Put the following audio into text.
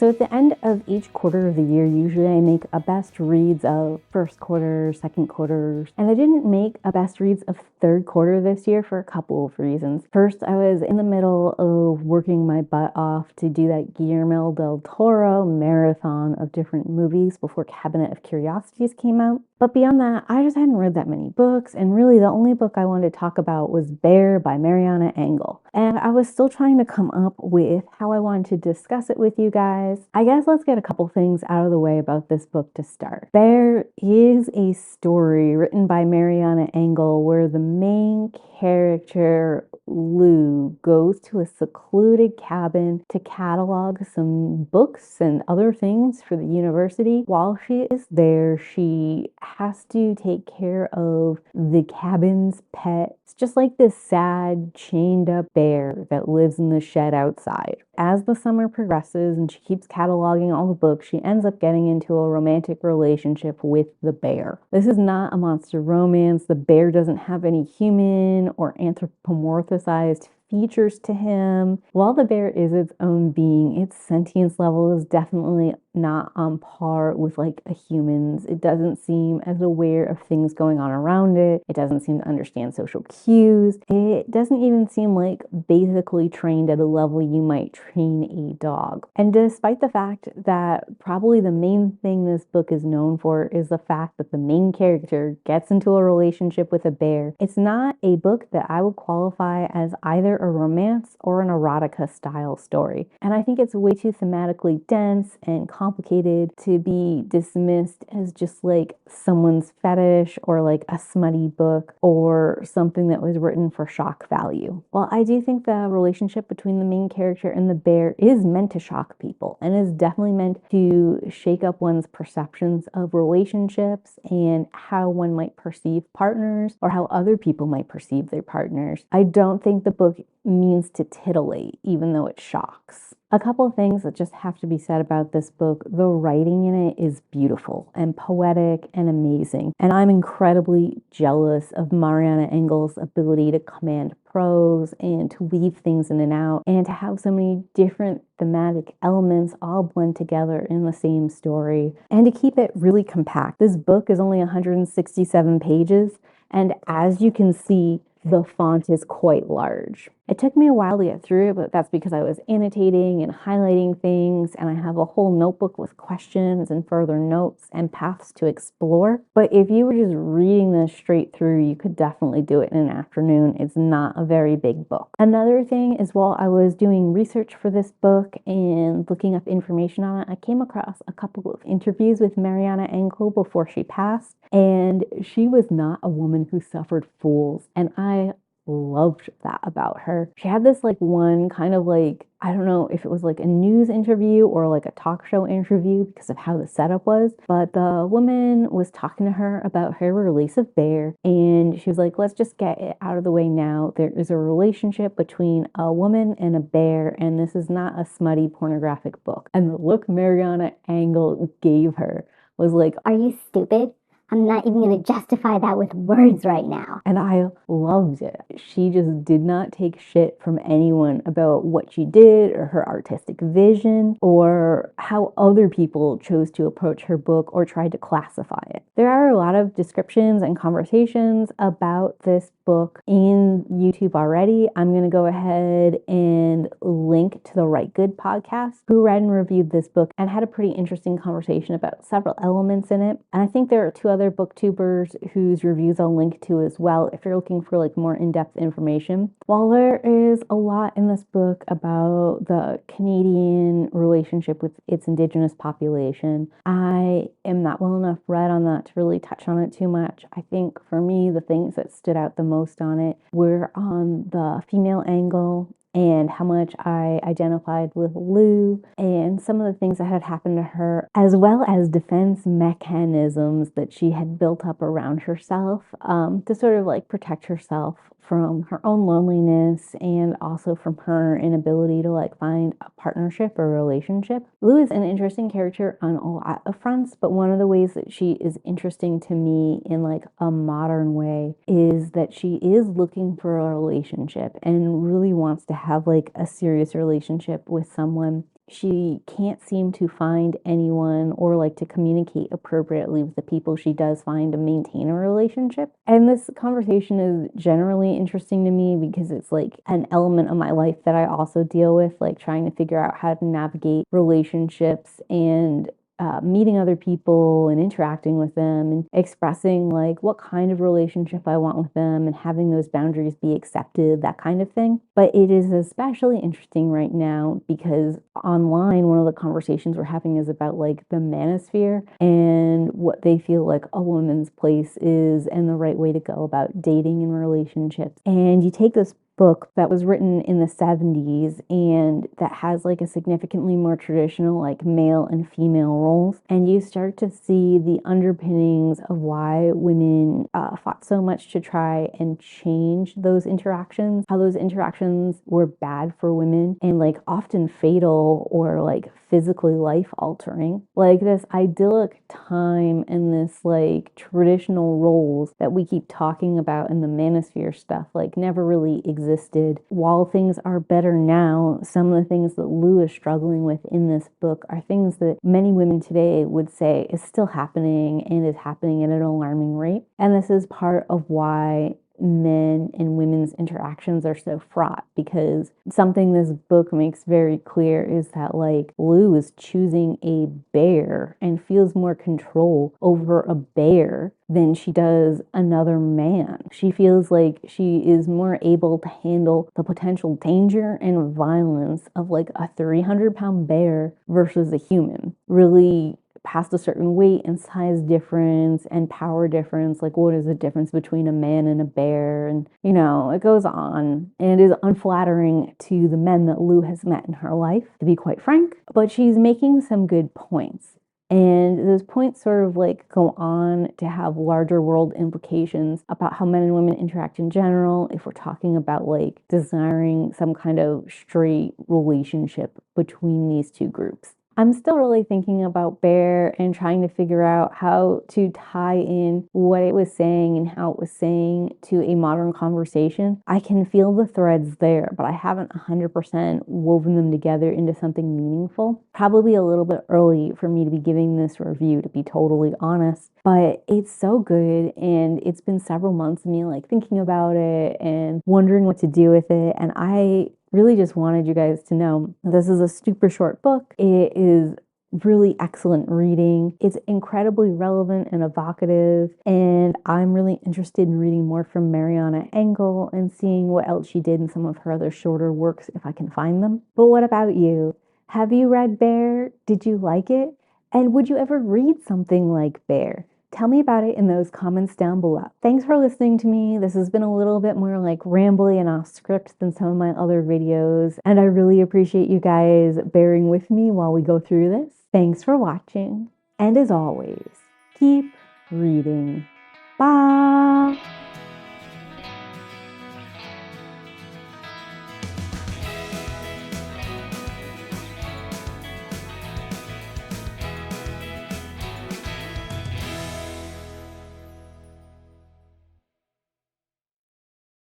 So at the end of each quarter of the year, usually I make a best reads of first quarter, second quarter, and I didn't make a best reads of third quarter this year for a couple of reasons. First, I was in the middle of working my butt off to do that Guillermo del Toro marathon of different movies before Cabinet of Curiosities came out. But beyond that, I just hadn't read that many books, and really the only book I wanted to talk about was Bear by Marian Engel. And I was still trying to come up with how I wanted to discuss it with you guys. I guess let's get a couple things out of the way about this book to start. Bear is a story written by Marian Engel where the main character, Lou, goes to a secluded cabin to catalog some books and other things for the university. While she is there, she has to take care of the cabin's pet. It's just like this sad, chained up bear that lives in the shed outside. As the summer progresses and she keeps cataloging all the books, she ends up getting into a romantic relationship with the bear. This is not a monster romance. The bear doesn't have any human or anthropomorphized features to him. While the bear is its own being, its sentience level is definitely not on par with like a human's. It doesn't seem as aware of things going on around it. It doesn't seem to understand social cues. It doesn't even seem like basically trained at a level you might train a dog. And despite the fact that probably the main thing this book is known for is the fact that the main character gets into a relationship with a bear, it's not a book that I would qualify as either a romance or an erotica style story. And I think it's way too thematically dense and complicated to be dismissed as just like someone's fetish or like a smutty book or something that was written for shock value. While I do think the relationship between the main character and the bear is meant to shock people and is definitely meant to shake up one's perceptions of relationships and how one might perceive partners or how other people might perceive their partners, I don't think the book means to titillate, even though it shocks. A couple of things that just have to be said about this book. The writing in it is beautiful and poetic and amazing. And I'm incredibly jealous of Marian Engel's ability to command prose and to weave things in and out and to have so many different thematic elements all blend together in the same story and to keep it really compact. This book is only 167 pages, and as you can see, the font is quite large. It took me a while to get through it, but that's because I was annotating and highlighting things, and I have a whole notebook with questions and further notes and paths to explore. But if you were just reading this straight through, you could definitely do it in an afternoon. It's not a very big book. Another thing is, while I was doing research for this book and looking up information on it, I came across a couple of interviews with Marian Engel before she passed, and she was not a woman who suffered fools, and I loved that about her. She had this like one kind of like, I don't know if it was like a news interview or like a talk show interview because of how the setup was, but the woman was talking to her about her release of Bear, and she was like, let's just get it out of the way now. There is a relationship between a woman and a bear, and this is not a smutty pornographic book. And the look Marian Engel gave her was like, are you stupid? I'm not even going to justify that with words right now. And I loved it. She just did not take shit from anyone about what she did or her artistic vision or how other people chose to approach her book or tried to classify it. There are a lot of descriptions and conversations about this book in YouTube already. I'm going to go ahead and link to the Right Good podcast, who read and reviewed this book and had a pretty interesting conversation about several elements in it. And I think there are two other booktubers whose reviews I'll link to as well if you're looking for like more in-depth information. While there is a lot in this book about the Canadian relationship with its Indigenous population, I am not well enough read on that to really touch on it too much. I think for me, the things that stood out the most on it were on the female angle and how much I identified with Lou and some of the things that had happened to her, as well as defense mechanisms that she had built up around herself to sort of like protect herself from her own loneliness and also from her inability to like find a partnership or relationship. Lou is an interesting character on a lot of fronts, but one of the ways that she is interesting to me in like a modern way is that she is looking for a relationship and really wants to have like a serious relationship with someone. she can't seem to find anyone or like to communicate appropriately with the people she does find to maintain a relationship. And this conversation is generally interesting to me because it's like an element of my life that I also deal with, like trying to figure out how to navigate relationships and meeting other people and interacting with them and expressing like what kind of relationship I want with them and having those boundaries be accepted, that kind of thing. But it is especially interesting right now because online, one of the conversations we're having is about like the manosphere and what they feel like a woman's place is and the right way to go about dating and relationships. And you take this book that was written in the 70s and that has like a significantly more traditional like male and female roles, and you start to see the underpinnings of why women fought so much to try and change those interactions, how those interactions were bad for women and like often fatal or like physically life altering. Like this idyllic time and this like traditional roles that we keep talking about in the manosphere stuff like never really existed. While things are better now, some of the things that Lou is struggling with in this book are things that many women today would say is still happening and is happening at an alarming rate. And this is part of why men and women's interactions are so fraught, because something this book makes very clear is that like Lou is choosing a bear and feels more control over a bear than she does another man. She feels like she is more able to handle the potential danger and violence of like a 300-pound bear versus a human. Really past a certain weight and size difference and power difference, like what is the difference between a man and a bear, and you know, it goes on. And it is unflattering to the men that Lou has met in her life, to be quite frank, but she's making some good points. And those points sort of like go on to have larger world implications about how men and women interact in general, if we're talking about like desiring some kind of straight relationship between these two groups. I'm still really thinking about Bear and trying to figure out how to tie in what it was saying and how it was saying to a modern conversation. I can feel the threads there, but I haven't 100% woven them together into something meaningful. Probably a little bit early for me to be giving this review, to be totally honest, but it's so good, and it's been several months of me like thinking about it and wondering what to do with it, and I really just wanted you guys to know this is a super short book. It is really excellent reading. It's incredibly relevant and evocative, and I'm really interested in reading more from Marian Engel and seeing what else she did in some of her other shorter works if I can find them. But what about you? Have you read Bear? Did you like it? And would you ever read something like Bear? Tell me about it in those comments down below. Thanks for listening to me. This has been a little bit more like rambly and off script than some of my other videos, and I really appreciate you guys bearing with me while we go through this. Thanks for watching, and as always, keep reading. Bye!